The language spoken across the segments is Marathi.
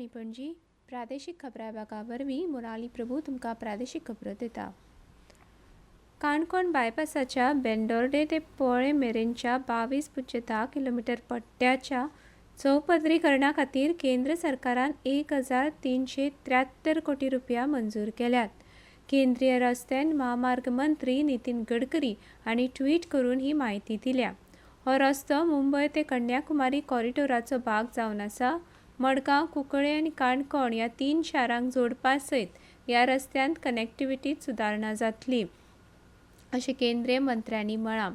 आकाशवाणी पणजी प्रादेशीक खबरां विभागा वरवीं मोनाली प्रभू तुमकां प्रादेशीक खबरो दिता. काणकोण बायपासाच्या बेंदोर्डे ते पोळे मेरेनच्या 22.10 किलोमीटर पट्ट्याच्या चौपदरीकरणा खातीर केंद्र सरकारान 1,373 कोटी रुपया मंजूर केल्यात. केंद्रीय रस्ते आनी महामार्ग मंत्री नितीन गडकरी हांणी ट्वीट करून ही माहिती दिल्या. हो रस्तो मुंबय ते कन्याकुमारी कॉरिडोराचो भाग जावन आसा. मडगांव, कुंकळे आनी काणकोण ह्या 3 शारांक जोडपा सयत ह्या रस्त्यांत कनेक्टिव्हिटीत सुदारणा जातली, अशें केंद्रीय मंत्र्यांनी म्हळां.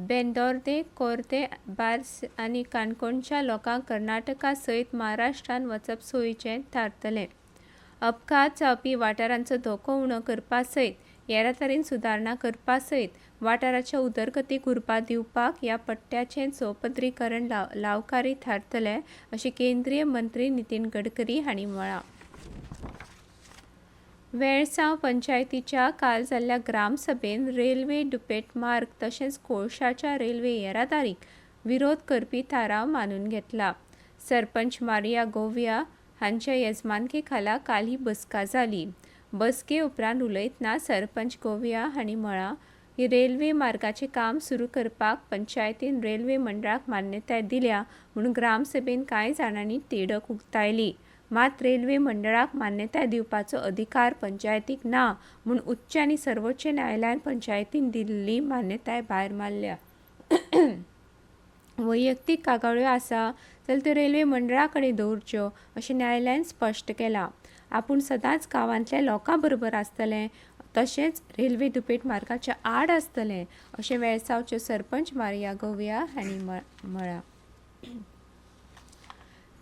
बेंदोर्डे, कोर्ते, बार्स आनी काणकोणच्या लोकांक कर्नाटका सयत महाराष्ट्रांत वचप सोयीचें थारतलें. अपघात जावपी वाठारांचो धोको उणो करपा सयत येरादारीन सुदारणा करपा सयत वाठाराच्या उदरगतीक उर्बा दिवपाक ह्या पट्ट्याचें चौपदरीकरण लावकारी थारतलें, अशें केंद्रीय मंत्री नितीन गडकरी हांणी म्हळां. वेळसांव पंचायतीच्या काल जाल्ल्या ग्रामसभेन रेल्वे दुपेट मार्ग तशेंच कोळशाच्या रेल्वे येरादारीक विरोध करपी थाराव मानून घेतला. सरपंच मारिया गोविया हांच्या येजमानके खाला काल ही बसका जाली. बसके उपरांत उलयतना सरपंच गोविया हांणी म्हळां की रेल्वे मार्गाचें काम सुरू करपाक पंचायतीन रेल्वे मंडळाक मान्यताय दिल्या म्हूण ग्रामसभेन कांय जाणांनी तिडक उक्तायली. मात रेल्वे मंडळाक मान्यताय दिवपाचो अधिकार पंचायतीक ना म्हूण उच्च आनी सर्वोच्च न्यायालयान पंचायतीन दिल्ली मान्यताय भायर मारल्या. वैयक्तीक कागाळ्यो आसा जाल्यार त्यो रेल्वे मंडळा कडेन दवरच्यो, अशें न्यायालयान स्पश्ट केलां. आपूण सदांच गांवांतल्या लोकां बरोबर आसतलें तशेंच रेल्वे दुपेट मार्गाच्या आड आसतलें, अशें वेळसावच्यो सरपंच मारिया गोविया हांणी म्हळां.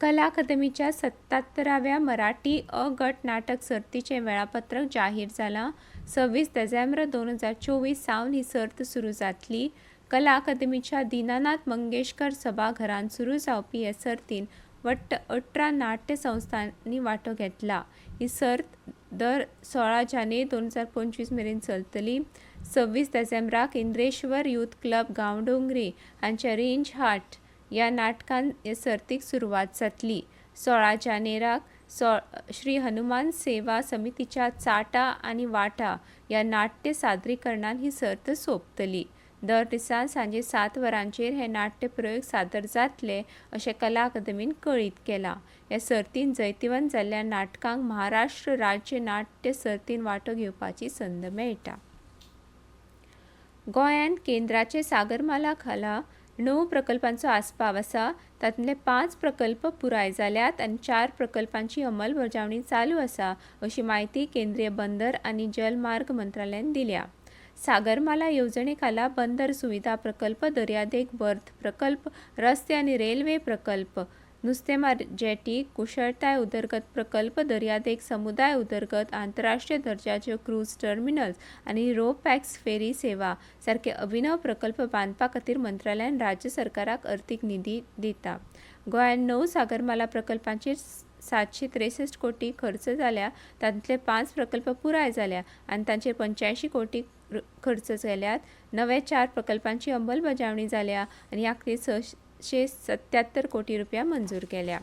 कला अकादमीच्या 77व्या मराठी अ गट नाटक सर्तीचें वेळापत्रक जाहीर जालां. 26 डिसेंबर 2024 सावन ही सर्त सुरू जातली. कला अकादमीच्या दिनानाथ मंगेशकर सभाघरांत सुरू जावपी हे सर्तीन वट्ट 18 नाट्य संस्थांनी वांटो घेतला. ही सर्त दर 16 जानेर 2025 मेरेन चलतली. 26 डिसेंबराक इंद्रेश्वर यूथ क्लब गांवडोंगरी हांच्या रेंज हार्ट ह्या नाटकान हे सर्तीक सुरवात जातली. 16 जानेराक श्री हनुमान सेवा समितीच्या चाटा आनी वाटा ह्या नाट्य सादरीकरणान ही सर्त सोंपतली. दर दिसा सांजे 7 वरांचेर हे नाट्य प्रयोग सादर जातले, अशें कला अकादमीन कळीत केलां. ह्या सर्तीन जैतिवंत जाल्ल्या नाटकांक महाराष्ट्र राज्य नाट्य सर्तीन वांटो घेवपाची संद मेळटा. गोंयांत केंद्राचे सागरमाला खाला 9 प्रकल्पांचो आस्पाव आसा. तातूंतले 5 प्रकल्प पुराय जाल्यात आनी 4 प्रकल्पांची अंमलबजावणी चालू आसा, अशी माहिती केंद्रीय बंदर आनी जलमार्ग मंत्रालयान दिल्या. सागरमाला येवजणे खाला बंदर सुविधा प्रकल्प, दर्यादेग बर्थ प्रकल्प, रस्ते आनी रेल्वे प्रकल्प, नुस्तेमार जेटी, कुशळटाय उदरगत प्रकल्प, दर्यादेग समुदाय उदरगत, आंतरराष्ट्रीय दर्जाच्यो क्रूज टर्मिनल्स आनी रो पॅक्स फेरी सेवा सारखे अभिनव प्रकल्प बांदपा खातीर मंत्रालयान राज्य सरकाराक अर्थीक निधी दिता. गोंयांत 9 सागरमाला प्रकल्पांचेर 763 कोटी खर्च जाल्या. तातूंतले 5 प्रकल्प पुराय जाल्या आनी तांचेर 85 कोटी खर्च केल्यात. नवे 4 प्रकल्पांची अंमलबजावणी जाल्या आनी ह्या खातीर 677 कोटी रुपया मंजूर केल्या.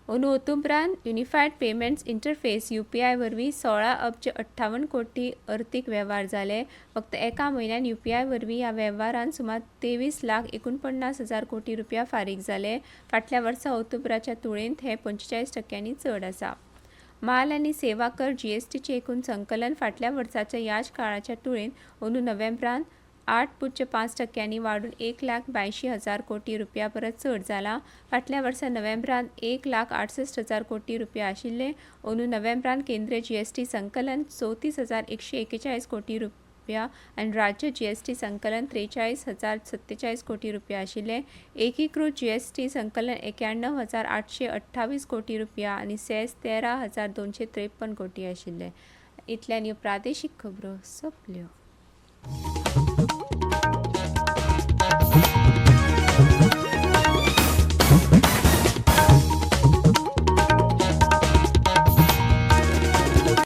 अंदू ऑक्टोबरांत युनिफायड पेमेंट्स इंटरफेस UPI वरवीं 16 अब्ज 58 कोटी अर्थीक वेव्हार जाले. फक्त एका म्हयन्यान UPI वरवीं ह्या वेव्हारांत सुमार 23,49,000 कोटी रुपया फारीक जाले. फाटल्या वर्सा ऑक्टोबराच्या तुळेंत हे 45% चड आसा. माल आनी सेवा कर GSTचें एकूण संकलन फाटल्या वर्साच्या ह्याच काळाच्या तुळेंत अंदू नोव्हेंबरांत 8.5% वाडून 1,82,000 कोटी रुपया परस चड जालां. फाटल्या वर्सा नोव्हेंबरांत 1,68,000 कोटी रुपया आशिल्ले. अंदू नोव्हेंबरांत केंद्रीय GST संकलन 34,141 कोटी रुपया आनी राज्य GST संकलन 43,047 कोटी रुपया आशिल्ले. एकीकृत GST संकलन 91,828 कोटी रुपया आनी सेस 13,253 कोटी आशिल्ले. इतल्यान ह्यो प्रादेशीक खबरो सोंपल्यो.